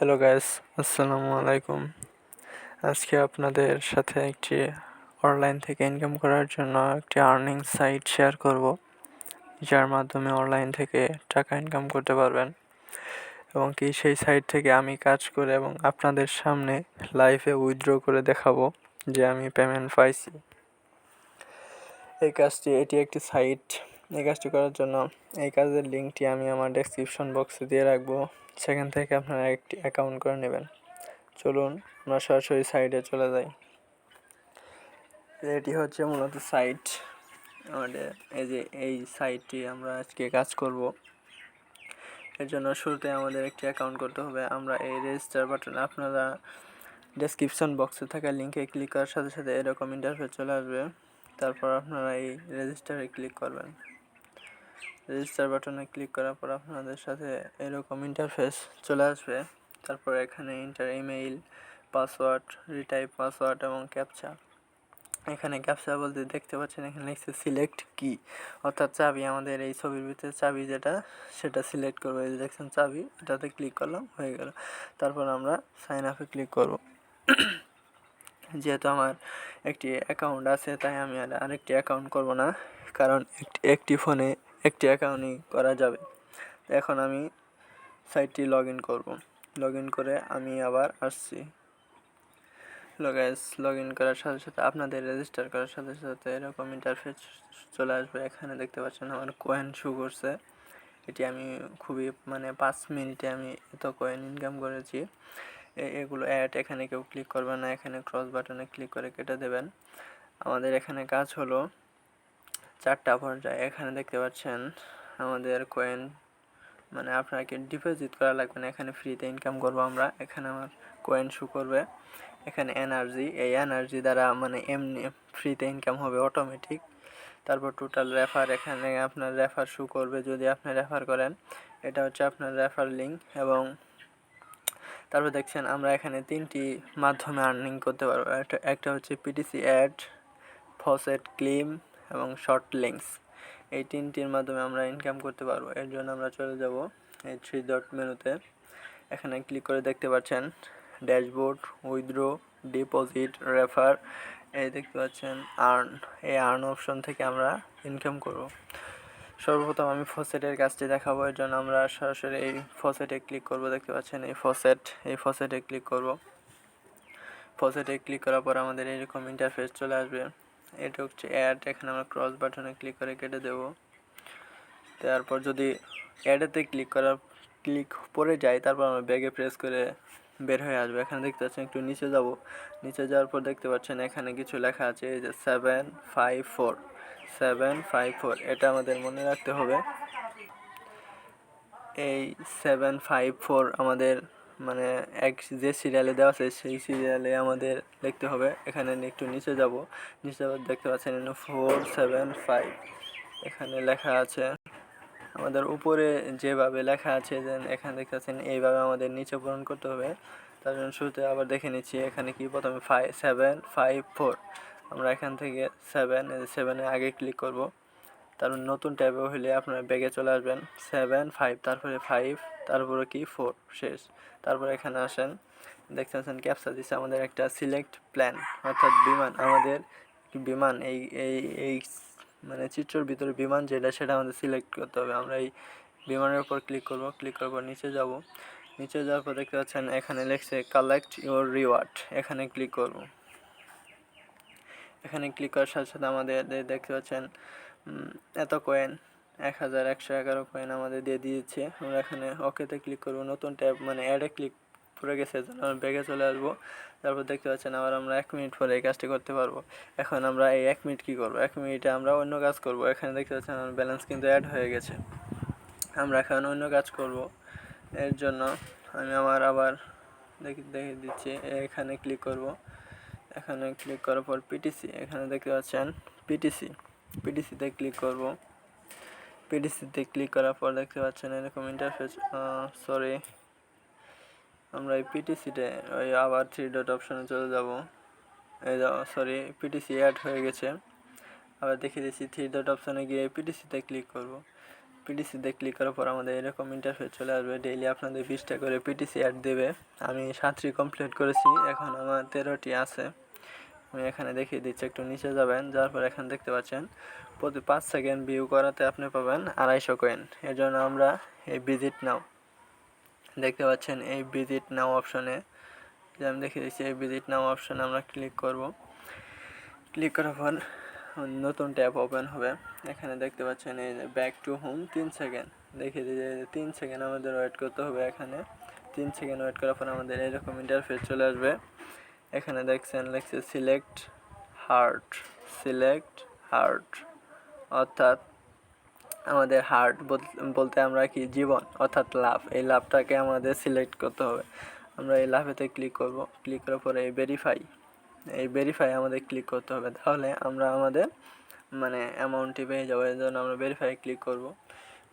Hello guys, আসসালামু আলাইকুম। আজকে আপনাদের সাথে একটি অনলাইন থেকে ইনকাম করার জন্য একটি আর্নিং সাইট শেয়ার করব, যার মাধ্যমে অনলাইন থেকে টাকা ইনকাম করতে পারবেন এবং কি সেই সাইট থেকে আমি কাজ করে এবং আপনাদের সামনে লাইভে উইথড্র করে দেখাবো যে আমি পেমেন্ট পাইছি। এটি একটি সাইট। এই কাজটি করার জন্য এই কাজের লিঙ্কটি আমি আমার ডেসক্রিপশন বক্সে দিয়ে রাখবো, সেখান থেকে আপনারা একটি অ্যাকাউন্ট করে নেবেন। চলুন আমরা সরাসরি সাইটে চলে যাই। এটি হচ্ছে মূলত সাইট আমাদের। এই সাইটটি আমরা আজকে কাজ করব। এর জন্য শুরুতে আমাদের একটি অ্যাকাউন্ট করতে হবে। আমরা এই রেজিস্টার বাটন, আপনারা ডেসক্রিপশন বক্সে থাকা লিঙ্কে ক্লিক করার সাথে সাথে এরকম ইন্টারফেস চলে আসবে। তারপর আপনারা এই রেজিস্টারে ক্লিক করবেন। রেজিস্টার বাটনে ক্লিক করার পর আপনাদের সাথে এরকম ইন্টারফেস চলে আসবে। তারপর এখানে inter email, password, retype password এবং ক্যাপচা। এখানে ক্যাপচা বলতে দেখতে পাচ্ছেন এখানে লিখছে সিলেক্ট কি, অর্থাৎ চাবি। আমাদের এই ছবির ভিতরে চাবি যেটা, সেটা সিলেক্ট করবো। এই দেখছেন চাবি, এটাতে ক্লিক করলাম, হয়ে গেল। তারপর আমরা সাইন আপে ক্লিক করব। যেহেতু আমার একটি অ্যাকাউন্ট আছে, তাই আমি আরেকটি অ্যাকাউন্ট করব না, কারণ একটি ফোনে একটি অ্যাকাউন্টই করা যাবে। এখন আমি সাইটটি লগ ইন করবো। লগ ইন করে আমি আবার আসছি। লগ ইন করার সাথে সাথে আপনাদের রেজিস্টার করার সাথে সাথে এরকম ইন্টারফেস চলে আসবে। এখানে দেখতে পাচ্ছেন আমার কয়েন শো করছে। এটি আমি খুবই 5 মিনিটে আমি এত কয়েন ইনকাম করেছি। এগুলো অ্যাড, এখানে কেউ ক্লিক করবে না। এখানে ক্রস বাটনে ক্লিক করে কেটে দেবেন। আমাদের এখানে কাজ হলো 4টা পর্যায়ে। এখানে দেখতে পাচ্ছেন আমাদের কয়েন, আপনাকে ডিপোজিট করা লাগবে না, এখানে ফ্রিতে ইনকাম করবো আমরা। এখানে আমার কয়েন শো করবে। এখানে এনার্জি, এই এনার্জি দ্বারা এমনি ফ্রিতে ইনকাম হবে অটোমেটিক। তারপর টোটাল রেফার, এখানে আপনার রেফার শো করবে যদি আপনি রেফার করেন। এটা হচ্ছে আপনার রেফার লিঙ্ক। এবং তারপর দেখছেন আমরা এখানে 3টি মাধ্যমে আর্নিং করতে পারবো। একটা হচ্ছে পিটিসি অ্যাড, ফসেট ক্লিম এবং শর্ট লিঙ্কস। এই 3টির মাধ্যমে আমরা ইনকাম করতে পারবো। এর জন্য আমরা চলে যাব এই 3 ডট মেনুতে। এখানে ক্লিক করে দেখতে পাচ্ছেন ড্যাশবোর্ড, উইথড্র, ডিপোজিট, রেফার। এই দেখতে পাচ্ছেন আর্ন। এই আর্ন অপশন থেকে আমরা ইনকাম করব। সর্বপ্রথম আমি ফসেটের কাজটি দেখাবো। এর জন্য আমরা সরাসরি এই ফসেটে ক্লিক করব। দেখতে পাচ্ছেন এই ফসেটে ক্লিক করব। ফসেটে ক্লিক করার পর আমাদের এরকম ইন্টারফেস চলে আসবে। এটা হচ্ছে অ্যাড। এখানে আমরা ক্রস বাটনে ক্লিক করে কেটে দেব। তারপর যদি অ্যাডেতে ক্লিক পরে যায়, তারপর আমরা ব্যাগে প্রেস করে বের হয়ে আসবে। এখানে দেখতে পাচ্ছেন একটু নিচে যাব। নিচে যাওয়ার পর দেখতে পাচ্ছেন এখানে কিছু লেখা আছে, এই যে 754। এটা আমাদের মনে রাখতে হবে। এই 754 আমাদের যে সিরিয়ালে দেওয়া আছে সেই সিরিয়ালে আমাদের লিখতে হবে। এখানে একটু নিচে যাব। নিচে দেখতে পাচ্ছেন 475 এখানে লেখা আছে। আমাদের উপরে যেভাবে লেখা আছে এখানে দেখতে পাচ্ছেন, এইভাবে আমাদের নিচে পূরণ করতে হবে। তার জন্য শুরুতে আবার দেখে নিচ্ছি এখানে কি, প্রথমে 754। আমরা এখান থেকে 7 আগে ক্লিক করব। তারপর নতুন ট্যাবে হলে আপনার ব্যাগে চলে আসবেন। 75, তারপরে 5, তারপরে 4 শেষ। তারপর এখানে আসেন, দেখতে পাচ্ছেন ক্যাপচা দিচ্ছে আমাদের একটা সিলেক্ট প্ল্যান, অর্থাৎ বিমান। আমাদের বিমান এই চিত্রের ভিতরে বিমান যেটা, সেটা আমাদের সিলেক্ট করতে হবে। আমরা এই বিমানের উপর ক্লিক করব। ক্লিক করার পর নিচে যাব। নিচে যাওয়ার পর দেখতে পাচ্ছেন এখানে লেখছে কালেক্ট ইউর রিওয়ার্ড। এখানে ক্লিক করব। এখানে ক্লিক করার সাথে সাথে আমাদের দেখতে পাচ্ছেন এত কয়েন 1111 কয়েন আমাদের দিয়ে দিয়েছে। আমরা এখানে ওকেতে ক্লিক করব। নতুন ট্যাব অ্যাডে ক্লিক পড়ে গেছে, আমরা ব্যাগে চলে আসবো। তারপর দেখতে পাচ্ছেন আবার আমরা 1 মিনিট পরে এই কাজটি করতে পারবো। এখন আমরা এই 1 মিনিট কী করবো, 1 মিনিটে আমরা অন্য কাজ করব। এখানে দেখতে পাচ্ছেন আমার ব্যালেন্স কিন্তু অ্যাড হয়ে গেছে। আমরা এখন অন্য কাজ করব। এর জন্য আমি আবার দেখে দিচ্ছি। এখানে ক্লিক করব। এখানে ক্লিক করার পর পিটিসি, এখানে দেখতে পাচ্ছেন পিটিসিতে ক্লিক করব। পিটিসিতে ক্লিক করার পর দেখতে পাচ্ছেন এরকম ইন্টারফেস। আমরা এই পিটিসিতে আবার 3 ডট অপশনে চলে যাব। পিটিসি অ্যাড হয়ে গেছে। আবার দেখিয়ে দিচ্ছি, 3 ডট অপশনে গিয়ে পিটিসিতে ক্লিক করব। পিটিসিতে ক্লিক করার পর আমাদের এরকম ইন্টারফেস চলে আসবে। ডেইলি আপনাদের 20টা করে পিটিসি অ্যাড দেবে। আমি 7টি কমপ্লিট করেছি, এখন আমার 13টি আছে। আমি এখানে দেখিয়ে দিচ্ছি, একটু নিচে যাবেন, যাওয়ার পর এখানে দেখতে পাচ্ছেন প্রতি 5 সেকেন্ড ভিউ করাতে আপনি পাবেন 250 কয়েন। এর জন্য আমরা এই ভিজিট নাও দেখতে পাচ্ছেন, এই ভিজিট নাও অপশনে যে আমি দেখিয়ে দিচ্ছি, এই ভিজিট নাও অপশনে আমরা ক্লিক করব। ক্লিক করার পর নতুন ট্যাব ওপেন হবে। এখানে দেখতে পাচ্ছেন এই যে ব্যাক টু হোম 3 সেকেন্ড দেখিয়ে দিয়েছে, 3 সেকেন্ড আমাদের ওয়েট করতে হবে। এখানে 3 সেকেন্ড ওয়েট করার পর আমাদের এরকম ইন্টারফেস চলে আসবে। এখানে দেখছেন লেখছে সিলেক্ট হার্ট, অর্থাৎ আমাদের হার্ট বলতে আমরা কি জীবন, অর্থাৎ লাভ, এই লাভটাকে আমাদের সিলেক্ট করতে হবে। আমরা এই লাভেতে ক্লিক করব। ক্লিক করার পরে এই ভেরিফাই আমাদের ক্লিক করতে হবে, তাহলে আমরা আমাদের অ্যামাউন্টটি পেয়ে যাবো। এই জন্য আমরা ভেরিফাই ক্লিক করব।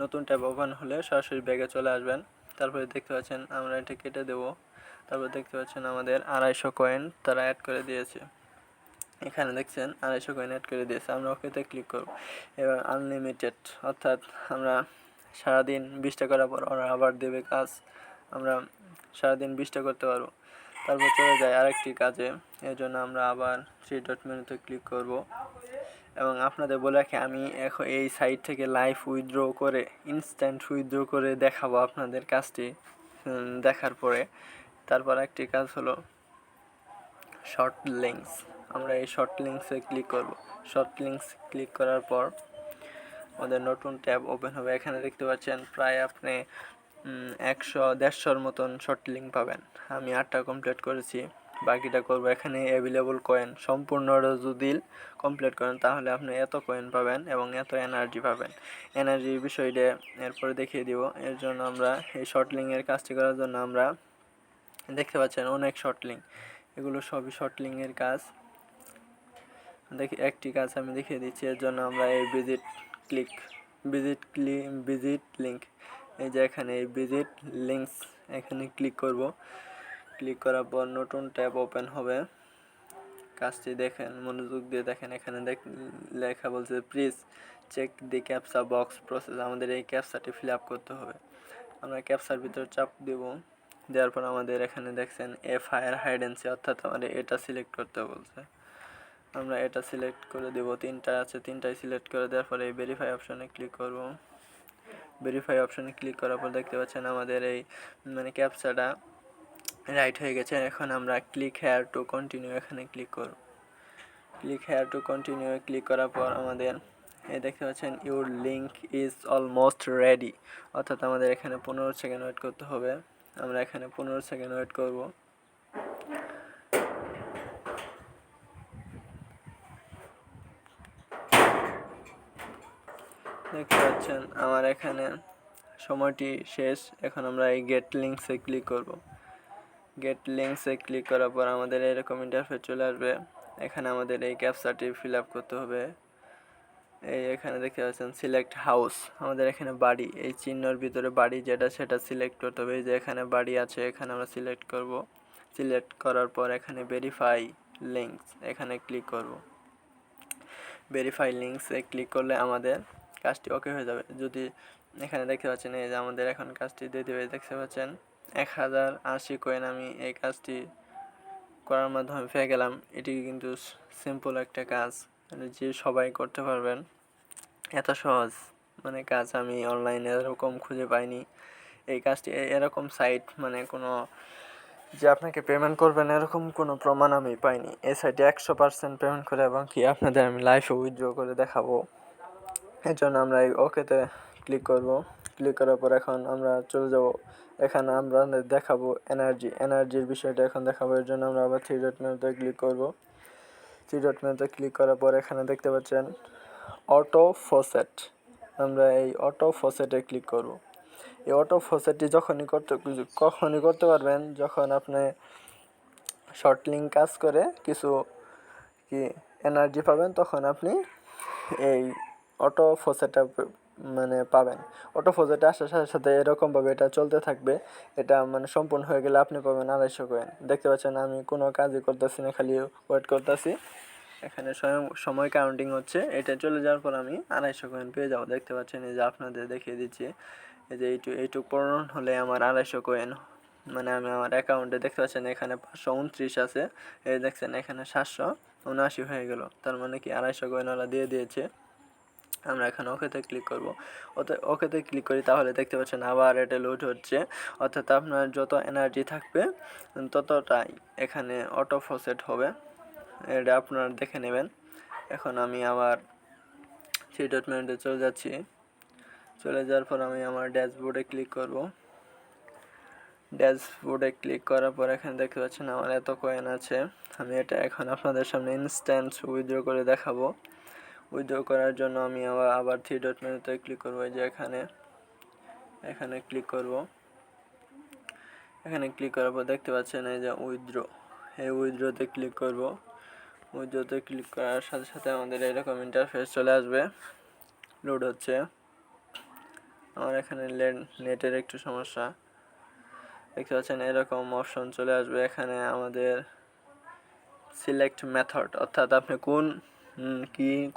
নতুন ট্যাব ওপেন হলে সরাসরি ব্যাগে চলে আসবেন। তারপরে দেখতে পাচ্ছেন আমরা এটা কেটে দেবো। তারপর দেখতে পাচ্ছেন আমাদের 250 কয়েন তারা অ্যাড করে দিয়েছে। এখানে দেখছেন 250 কয়েন অ্যাড করে দিয়েছে, আমরা ওকেতে ক্লিক করব। এবার আনলিমিটেড, অর্থাৎ আমরা সারাদিন 20টা করার পর ওরা আবার দেবে কাজ, আমরা সারাদিন 20টা করতে পারবো। তারপর চলে যায় আরেকটি কাজে, এর জন্য আমরা আবার 3 ডট মেনুতে ক্লিক করব। এবং আপনাদের বলে রাখি, আমি এখন এই সাইট থেকে লাইভ উইথড্র করে ইনস্ট্যান্ট উইথড্র করে দেখাবো আপনাদের কাজটি দেখার পরে। তারপর একটি কাজ হলো শর্ট লিঙ্কস। আমরা এই শর্ট লিঙ্কসে ক্লিক করব। শর্ট লিঙ্কস ক্লিক করার পর আমাদের নতুন ট্যাব ওপেন হবে। এখানে দেখতে পাচ্ছেন প্রায় আপনি 100-150 মতন শর্ট লিঙ্ক পাবেন। আমি 8টা কমপ্লিট করেছি, বাকিটা করব। এখানে অ্যাভেলেবল কয়েন সম্পূর্ণ যদি কমপ্লিট করেন তাহলে আপনি এত কয়েন পাবেন এবং এত এনার্জি পাবেন। এনার্জির বিষয়টা এরপরে দেখিয়ে দিব। এর জন্য আমরা এই শর্ট লিঙ্কের কাজটি করার জন্য আমরা দেখতে পাচ্ছেন অনেক শর্ট লিঙ্ক, এগুলো সবই শর্ট লিঙ্কের কাজ। একটি কাজ আমি দেখিয়ে দিচ্ছি। এর জন্য আমরা এই ভিজিট লিঙ্ক, এই যে এখানে এই ভিজিট লিঙ্কস এখানে ক্লিক করব। ক্লিক করার পর নতুন ট্যাব ওপেন হবে। কাজটি দেখেন, মনোযোগ দিয়ে দেখেন। এখানে লেখা বলছে please check the captcha box process. আমাদের এই ক্যাপচাটি ফিল আপ করতে হবে। আমরা ক্যাপচার ভিতরে চাপ দেব। দেওয়ার পর আমাদের এখানে দেখছেন ফায়ার হাইডেন্সি, অর্থাৎ আমাদের এটা সিলেক্ট করতে বলছে। আমরা এটা সিলেক্ট করে দেব। 3টা আছে, 3টাই সিলেক্ট করে দেওয়ার পরে এই ভেরিফাই অপশনে ক্লিক করব। ভেরিফাই অপশনে ক্লিক করার পর দেখতে পাচ্ছেন আমাদের এই ক্যাপচাটা রাইট হয়ে গেছে। এখন আমরা ক্লিক হেয়ার টু কন্টিনিউ এখানে ক্লিক করব। Click here to continue click করার পর আমাদের এই দেখতে পাচ্ছেন your link is almost ready, অর্থাৎ আমাদের এখানে 15 সেকেন্ড ওয়েট করতে হবে। আমরা এখানে 15 সেকেন্ড ওয়েট করব। দেখতে পাচ্ছেন আমার এখানে সময়টি শেষ। এখন আমরা এই গেট লিঙ্কসে ক্লিক করব। গেট লিঙ্কসে ক্লিক করার পর আমাদের এরকম ইন্টারফেস চলে আসবে। এখানে আমাদের এই ক্যাপচাটি ফিল আপ করতে হবে। এখানে দেখতে পাচ্ছেন সিলেক্ট হাউস, আমাদের এখানে বাড়ি, এই চিহ্নর ভিতরে বাড়ি যেটা সেটা সিলেক্ট করতে হবে। এই যে এখানে বাড়ি আছে, এখানে আমরা সিলেক্ট করব। সিলেক্ট করার পর এখানে ভেরিফাই লিঙ্কস এখানে ক্লিক করব। ভেরিফাই লিঙ্কসে ক্লিক করলে আমাদের কাজটি ওকে হয়ে যাবে। যদি এখানে দেখতে পাচ্ছেন এই যে আমাদের এখন কাজটি দিয়ে দেবে, দেখতে পাচ্ছেন 1080 কয়েন আমি এই কাজটি করার মাধ্যমে পেয়ে গেলাম। এটি কিন্তু সিম্পল একটা কাজ, যে সবাই করতে পারবেন। এত সহজ কাজ আমি অনলাইনে এরকম খুঁজে পাইনি। এই কাজটি এরকম সাইট কোনো যে আপনাকে পেমেন্ট করবেন এরকম কোনো প্রমাণ আমি পাইনি। এই সাইটে 100% পেমেন্ট করে এবং কি আপনাদের আমি লাইভে উইথড্র করে দেখাবো। এর জন্য আমরা এই ওকেতে ক্লিক করব। ক্লিক করার পর এখন আমরা চলে যাব। এখানে আমরা দেখাবো এনার্জির বিষয়টা এখন দেখাবো। এর জন্য আমরা আবার 3 ডট মেনুতে ক্লিক করব। 3 ডট মেনুতে ক্লিক করার পর এখানে দেখতে পাচ্ছেন অটো ফসেট, আমরা এই অটো ফসেটে ক্লিক করব। এই অটো ফসেটটি কখনই করতে পারবেন যখন আপনি শর্ট লিঙ্ক কাজ করে কিছু এনার্জি পাবেন, তখন আপনি এই অটো ফসেটটা পাবেন। অটো ফসেটে আসার সাথে সাথে এরকমভাবে এটা চলতে থাকবে। এটা সম্পূর্ণ হয়ে গেলে আপনি পাবেন 250 কয়েন। দেখতে পাচ্ছেন আমি কোনো কাজই করতেছি না, খালি ওয়েট করতেছি। এখানে সময় কাউন্টিং হচ্ছে। এটা চলে যাওয়ার পর আমি 250 কয়েন পেয়ে যাবো। দেখতে পাচ্ছেন এই যে আপনাদের দেখিয়ে দিচ্ছি, এই যে এইটুক পূরণ হলে আমার 250 কয়েন, মানে আমি আমার অ্যাকাউন্টে দেখতে পাচ্ছেন এখানে 529 আছে, এই দেখছেন এখানে 779 হয়ে গেল। তার মানে কি 250 কয়েন ওরা দিয়ে দিয়েছে। আমরা এখন ওকেতে ক্লিক করব। ওকেতে ক্লিক করি, তাহলে দেখতে পাচ্ছেন আবার এটা লোড হচ্ছে। অর্থাৎ আপনার যত এনার্জি থাকবে ততটাই এখানে অটো ফসেট হবে, এটা আপনারা দেখে নেবেন। এখন আমি আবার 3 ডট মেনুতে চলে যাচ্ছি। চলে যাওয়ার পর আমি আমার ড্যাশবোর্ডে ক্লিক করব। ড্যাশবোর্ডে ক্লিক করার পর এখানে দেখতে পাচ্ছেন আমার এত কয়েন আছে। আমি এটা এখন আপনাদের সামনে ইনস্ট্যান্ট উইথড্র করে দেখাবো। উইথড্র করার জন্য আমি আবার 3 ডট মেনুতে ক্লিক করব। এই যে এখানে ক্লিক করব। এখানে ক্লিক করার পর দেখতে পাচ্ছেন এই যে উইথড্র, এই উইথড্রতে ক্লিক করব। উইথড্রতে ক্লিক করার সাথে সাথে আমাদের এরকম ইন্টারফেস চলে আসবে। লোড হচ্ছে। আমার এখানে নেটের একটু সমস্যা, দেখতে পাচ্ছেন এরকম অপশন চলে আসবে। এখানে আমাদের সিলেক্ট মেথড, অর্থাৎ আপনি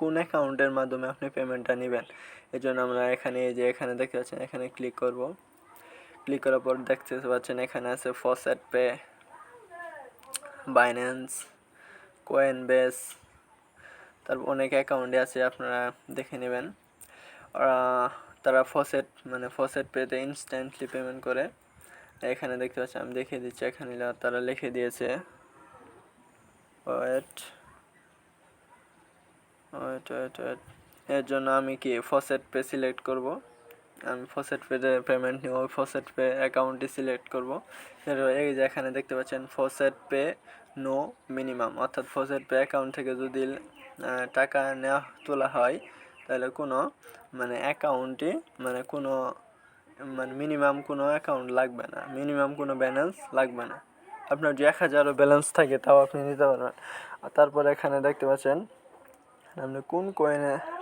কোন অ্যাকাউন্টের মাধ্যমে আপনি পেমেন্টটা নেবেন, এই জন্য আমরা এখানে এই যে এখানে দেখতে পাচ্ছেন এখানে ক্লিক করব। ক্লিক করার পর দেখতে পাচ্ছেন এখানে আছে ফসেট পে, বাইন্যান্স, কয়েনবেস, তারপর অনেক অ্যাকাউন্টে আছে, আপনারা দেখে নেবেন। তারা ফসেট পেতে ইনস্ট্যান্টলি পেমেন্ট করে। এখানে দেখতে পাচ্ছেন আমি দেখিয়ে দিচ্ছি, এখানে তারা লিখে দিয়েছে ওয়েট। এর জন্য আমি কি ফসেট পে সিলেক্ট করব। আমি ফসেট পেতে পেমেন্ট নিব, ফসেট পে অ্যাকাউন্টটি সিলেক্ট করব। এই যে এখানে দেখতে পাচ্ছেন ফসেট পে নো মিনিমাম, অর্থাৎ ফসেট পে অ্যাকাউন্ট থেকে যদি টাকা তোলা হয় তাহলে কোনো অ্যাকাউন্টে মিনিমাম কোনো অ্যাকাউন্ট লাগবে না, মিনিমাম কোনো ব্যালেন্স লাগবে না। আপনার যে 1000 ব্যালেন্স থাকে তাও আপনি নিতে পারবেন। তারপর এখানে দেখতে পাচ্ছেন আপনি কোন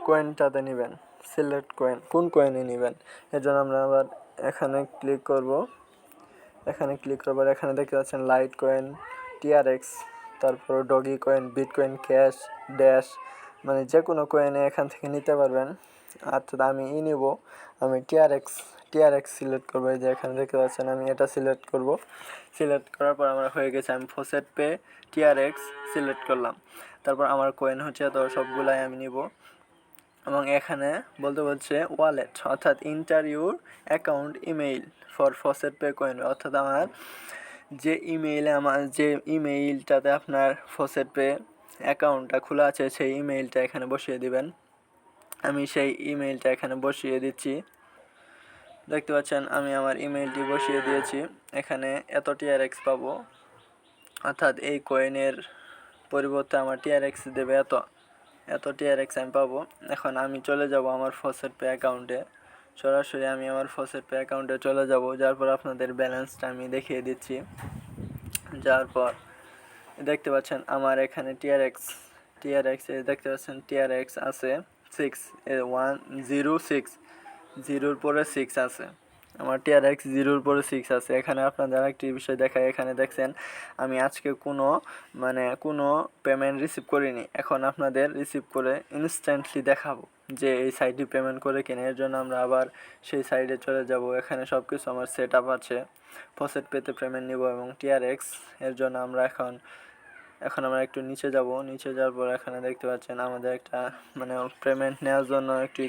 কয়েনটাতে নেবেন, সিলেক্ট কয়েন, কোন কয়েনে নেবেন। এর জন্য আমরা আবার এখানে ক্লিক করব। এখানে ক্লিক করবার এখানে দেখতে পাচ্ছেন লাইট কয়েন, টিআরএক্স, তারপর doggy coin, bitcoin cash, dash, যে কোনো কয়েনে এখান থেকে নিতে পারবেন। অর্থাৎ আমি নিব, আমি টিআরএক্স সিলেক্ট করবো। এই যে এখানে দেখতে পাচ্ছেন আমি এটা সিলেক্ট করব। সিলেক্ট করার পর আমার হয়ে গেছে, আমি ফসেট পে টিআরএক্স সিলেক্ট করলাম। তারপর আমার কয়েন হচ্ছে তো সবগুলাই আমি নিব। এবং এখানে বলছে ওয়ালেট, অর্থাৎ inter your account email for faucet pay coin, অর্থাৎ আমার যে ইমেইলটাতে আপনার ফসেট পে অ্যাকাউন্টটা খোলা আছে সেই ইমেইলটা এখানে বসিয়ে দিবেন। আমি সেই ইমেইলটা এখানে বসিয়ে দিচ্ছি। দেখতে পাচ্ছেন আমি আমার ইমেইলটি বসিয়ে দিয়েছি। এখানে এত টিআরএক্স পাবো, অর্থাৎ এই কয়েনের পরিবর্তে আমার টিআরএক্স দেবে এত টিআরএক্স আমি পাবো। এখন আমি চলে যাব আমার ফসেট পে অ্যাকাউন্টে, সরাসরি আমি আমার ফসেট পে অ্যাকাউন্টে চলে যাব। যার পর আপনাদের ব্যালেন্সটা আমি দেখিয়ে দিচ্ছি। যার পর দেখতে পাচ্ছেন আমার এখানে টিআরএক্স দেখতে পাচ্ছেন টিআরএক্স আছে 106, 0-র পরে 6 আছে। আমার টিআরএক্স 0-র পরে 6 আছে। এখানে আপনাদের আরেকটি বিষয় দেখায়, এখানে দেখছেন আমি আজকে কোনো পেমেন্ট রিসিভ করিনি। এখন আপনাদের রিসিভ করে ইনস্ট্যান্টলি দেখাবো যে এই সাইটে পেমেন্ট করে কিনে। এর জন্য আমরা আবার সেই সাইডে চলে যাব। এখানে সব কিছু আমার সেট আপ আছে, ফসেট পেতে পেমেন্ট নিব এবং টিআরএক্স। এর জন্য আমরা এখন আমরা একটু নিচে যাব। নিচে যাওয়ার পর এখানে দেখতে পাচ্ছেন আমাদের একটা পেমেন্ট নেওয়ার জন্য একটি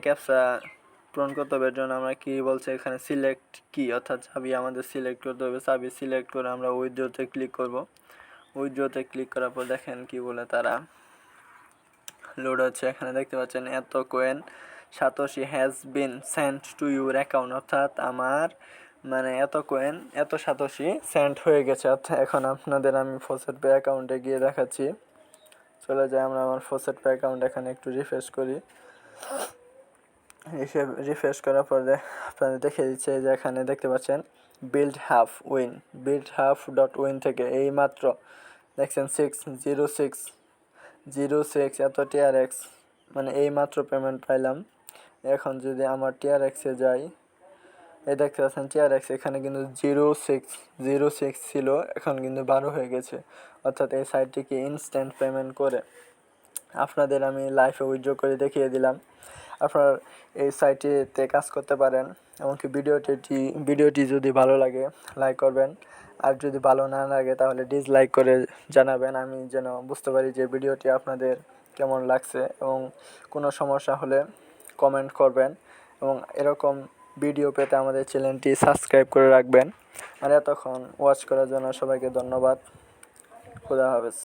ক্যাপচা পূরণ করতে হবে। এর জন্য আমরা কি বলছে এখানে সিলেক্ট কি, অর্থাৎ চাবি আমাদের সিলেক্ট করতে হবে। চাবি সিলেক্ট করে আমরা উইথড্রতে ক্লিক করব। উইথড্রতে ক্লিক করার পর দেখেন কি বলে তারা, লোড হচ্ছে। এখানে দেখতে পাচ্ছেন এত coin satoshi has been sent to your account, অর্থাৎ আমার এত কয়েন এত সাতোশি সেন্ট হয়ে গেছে। অর্থাৎ এখন আপনাদের আমি ফসেট পে অ্যাকাউন্টে গিয়ে দেখাচ্ছি। চলে যাই আমরা আমার ফসেট পে অ্যাকাউন্ট, এখানে একটু রিফ্রেশ করি। রিফ্রেশ করার পরে আপনাদের দেখে দিচ্ছে যে এখানে দেখতে পাচ্ছেন বিল্ড হাফ ডট উইন থেকে এই মাত্র দেখছেন 606 এত টিআরএক্স, এই মাত্র পেমেন্ট পাইলাম। এখন যদি আমার টিআরএক্সে যাই, এই দেখতে পাচ্ছেন TRX এখানে কিন্তু 06 ছিল, এখন কিন্তু 12 হয়ে গেছে। অর্থাৎ এই সাইটটিকে ইনস্ট্যান্ট পেমেন্ট করে আপনাদের আমি লাইভে উইথড্র করে দেখিয়ে দিলাম। আপনার এই সাইটটিতে কাজ করতে পারেন। এমনকি ভিডিওটি যদি ভালো লাগে লাইক করবেন, আর যদি ভালো না লাগে তাহলে ডিসলাইক করে জানাবেন, আমি যেন বুঝতে পারি যে ভিডিওটি আপনাদের কেমন লাগছে। এবং কোনো সমস্যা হলে কমেন্ট করবেন, এবং এরকম ভিডিও পেতে আমাদের চ্যানেলটি সাবস্ক্রাইব করে রাখবেন। আর এতক্ষণ ওয়াচ করার জন্য সবাইকে ধন্যবাদ। খুদা হাফেজ।